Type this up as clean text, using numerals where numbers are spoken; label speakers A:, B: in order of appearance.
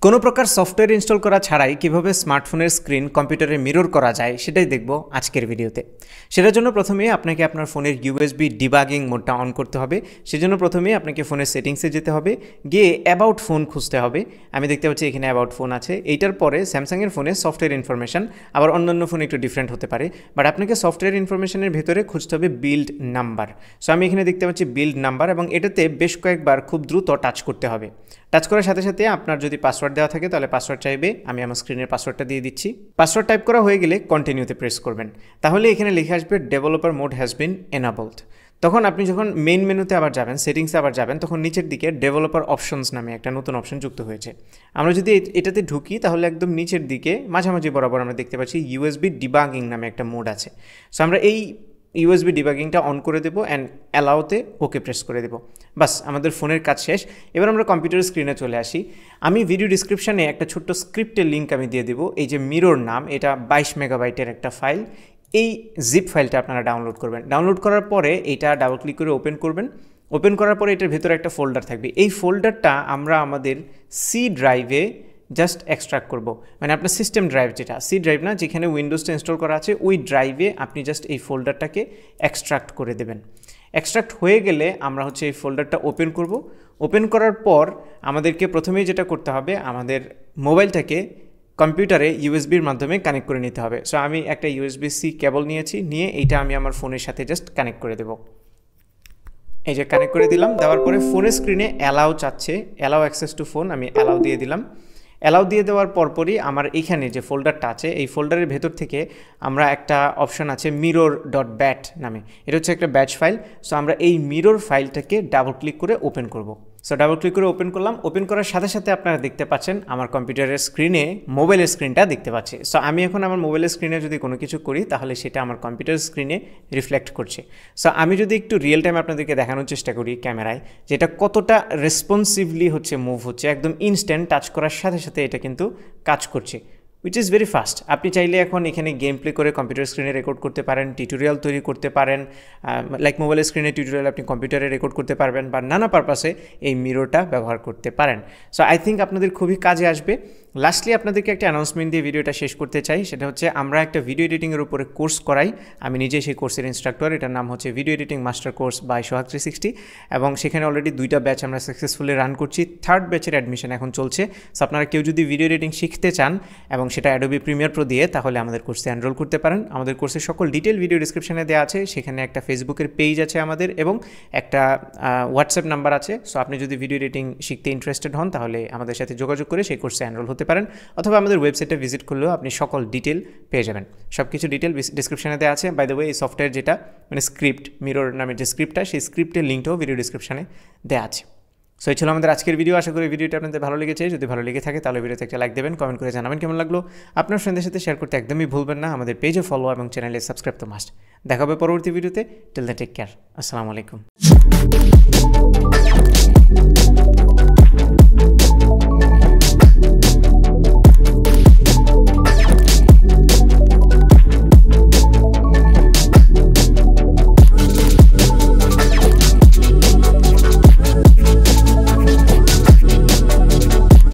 A: কোনো প্রকার software install করা ছাড়াই কিভাবে স্মার্টফোনের স্ক্রিন কম্পিউটারে মিরর করা যায় সেটাই দেখব আজকের ভিডিওতে। সেটার জন্য প্রথমেই আপনাকে আপনার ফোনের ইউএসবি ডিবাগিং মোডটা অন করতে হবে। সেজন্য প্রথমেই আপনাকে ফোনের সেটিংসে যেতে হবে, গিয়ে অ্যাবাউট ফোন খুঁজতে হবে। আমি দেখতে পাচ্ছি এখানে অ্যাবাউট ফোন আছে। এইটার পরে স্যামসাংয়ের ফোনে সফটওয়্যার ইনফরমেশন, আবার অন্যান্য ফোনে একটু ডিফারেন্ট হতে পারে, বাট আপনাকে সফটওয়্যার ইনফরমেশনের ভেতরে খুঁজতে হবে বিল্ড নাম্বার। সো আমি এখানে দেখতে পাচ্ছি বিল্ড নাম্বার, এবং এটাতে বেশ কয়েকবার খুব দ্রুত টাচ করতে হবে। টাচ করার সাথে সাথে আপনার যদি পাসওয়ার্ড দেওয়া থাকে তাহলে পাসওয়ার্ড চাইবে। আমি আমার স্ক্রিনের পাসওয়ার্ডটা দিয়ে দিচ্ছি। পাসওয়ার্ড টাইপ করা হয়ে গেলে কন্টিনিউতে প্রেস করবেন। তাহলে এখানে লিখে আসবে developer mode has been enabled. তখন আপনি যখন মেইন মেনুতে আবার যাবেন, সেটিংসে আবার যাবেন, তখন নিচের দিকে ডেভেলপার অপশনস নামে একটা নতুন অপশন যুক্ত হয়েছে। আমরা যদি এটাতে ঢুকি তাহলে একদম নিচের দিকে মাঝামাঝি বরাবর আমরা দেখতে পাচ্ছি ইউএসবি ডিবাগিং নামে একটা মোড আছে। সো আমরা এই ইউএসবি ডিবাগিংটা অন করে দেবো অ্যান্ড অ্যালাউতে ওকে প্রেস করে দেবো। বাস, আমাদের ফোনের কাজ শেষ। এবার আমরা কম্পিউটার স্ক্রিনে চলে আসি। আমি ভিডিও ডিসক্রিপশানে একটা ছোট্ট স্ক্রিপ্টের লিঙ্ক আমি দিয়ে দেবো। এই যে মিরর নাম, এটা 22 মেগাবাইটের একটা ফাইল। এই জিপ ফাইলটা আপনারা ডাউনলোড করবেন। ডাউনলোড করার পরে এটা ডাবল ক্লিক করে ওপেন করবেন। ওপেন করার পরে এটার ভেতরে একটা ফোল্ডার থাকবে। এই ফোল্ডারটা আমরা আমাদের সি ড্রাইভে জাস্ট এক্সট্রাক্ট করব। মানে আপনার সিস্টেম ড্রাইভ, যেটা সি ড্রাইভ না, যেখানে উইন্ডোজটা ইনস্টল করা আছে, ওই ড্রাইভে আপনি জাস্ট এই ফোল্ডারটাকে এক্সট্রাক্ট করে দেবেন। এক্সট্রাক্ট হয়ে গেলে আমরা এই ফোল্ডারটা ওপেন করব। ওপেন করার পর আমাদেরকে প্রথমেই যেটা করতে হবে, আমাদের মোবাইলটাকে কম্পিউটারে ইউএসবির মাধ্যমে কানেক্ট করে নিতে হবে। সো আমি একটা ইউএসবি সি কেবল নিয়েছি, নিয়ে এইটা আমি আমার ফোনের সাথে জাস্ট কানেক্ট করে দেবো। এই যে কানেক্ট করে দিলাম। দেওয়ার পরে ফোনের স্ক্রিনে অ্যালাউ চাচ্ছে, অ্যালাউ অ্যাক্সেস টু ফোন, আমি অ্যালাউ দিয়ে দিলাম। অ্যালাউ দিয়ে দেওয়ার পরপরই আমার এইখানে যে ফোল্ডারটা আছে, এই ফোল্ডারের ভেতর থেকে আমরা একটা অপশান আছে mirror.bat নামে, এটা হচ্ছে একটা ব্যাচ ফাইল। সো আমরা এই মিরর ফাইলটাকে ডাবল ক্লিক করে ওপেন করব। সো ডাবল ক্লিক করে ওপেন করলাম। ওপেন করার সাথে সাথে আপনারা দেখতে পাচ্ছেন আমার কম্পিউটারের স্ক্রিনে মোবাইলের স্ক্রিনটা দেখতে পাচ্ছি। সো আমি এখন আমার মোবাইলের স্ক্রিনে যদি কোনো কিছু করি তাহলে সেটা আমার কম্পিউটার স্ক্রিনে রিফ্লেক্ট করছে। সো আমি যদি একটু রিয়েল টাইম আপনাদেরকে দেখানোর চেষ্টা করি ক্যামেরায়, যেটা কতটা রেসপন্সিভলি মুভ হচ্ছে, একদম ইনস্ট্যান্ট টাচ করার সাথে সাথে এটা কিন্তু কাজ করছে, উইচ ইজ ভেরি ফাস্ট। আপনি চাইলে এখন এখানে গেম প্লে করে কম্পিউটার স্ক্রিনে রেকর্ড করতে পারেন, টিউটোরিয়াল তৈরি করতে পারেন, লাইক মোবাইলের স্ক্রিনে টিউটোরিয়াল আপনি কম্পিউটারে রেকর্ড করতে পারবেন, বা নানা পারপাসে এই মিররটা ব্যবহার করতে পারেন। সো আই থিঙ্ক আপনাদের খুবই কাজে আসবে। লাস্টলি আপনাদেরকে একটা অ্যানাউন্সমেন্ট দিয়ে ভিডিওটা শেষ করতে চাই। সেটা হচ্ছে আমরা একটা ভিডিও এডিটিংয়ের উপরে কোর্স করাই। আমি নিজে সেই কোর্সের ইনস্ট্রাক্টর। এটার নাম হচ্ছে video editing master course by Sohag 360, এবং সেখানে অলরেডি 2টা ব্যাচ আমরা সাকসেসফুলি রান করছি। 3rd ব্যাচের অ্যাডমিশন এখন চলছে। সো আপনারা কেউ যদি ভিডিও এডিটিং শিখতে চান এবং সেটা অ্যাডোবি প্রিমিয়ার প্রো দিয়ে, তাহলে আমাদের কোর্সে এনরোল করতে পারেন। আমাদের কোর্সের সকল ডিটেল ভিডিও ডিসক্রিপশনে দেওয়া আছে। সেখানে একটা ফেসবুকের পেজ আছে আমাদের, এবং একটা হোয়াটসঅ্যাপ নাম্বার আছে। সো আপনি যদি ভিডিও এডিটিং শিখতে ইন্টারেস্টেড হন তাহলে আমাদের সাথে যোগাযোগ করে সেই কোর্সে এনরোল হতে পারেন, অথবা আমাদের ওয়েবসাইটে ভিজিট করলেও আপনি সকল ডিটেল পেয়ে যাবেন। সব কিছু ডিটেল ডিসক্রিপশনে দেওয়া আছে। বাই দ্য ওয়ে, এই সফটওয়্যার যেটা মানে স্ক্রিপ্ট, মিরর নামের যে স্ক্রিপ্টটা, সেই স্ক্রিপ্টের লিঙ্কটাও ভিডিও ডিসক্রিপশনে দেওয়া আছে। সো এই ছিল আমাদের আজকের ভিডিও। আশা করি ভিডিওটা আপনাদের ভালো লেগেছে। যদি ভালো লেগে থাকে তাহলে ভিডিওতে একটা লাইক দেবেন, কমেন্ট করে জানাবেন কেমন লাগলো। আপনার ফ্রেন্ডদের সাথে শেয়ার করতে একদমই ভুলবেন না। আমাদের পেজে ফলো এবং চ্যানেলে সাবস্ক্রাইব তো মাস্ট। দেখা হবে পরবর্তী ভিডিওতে। Till then take care. আসসালামু আলাইকুম।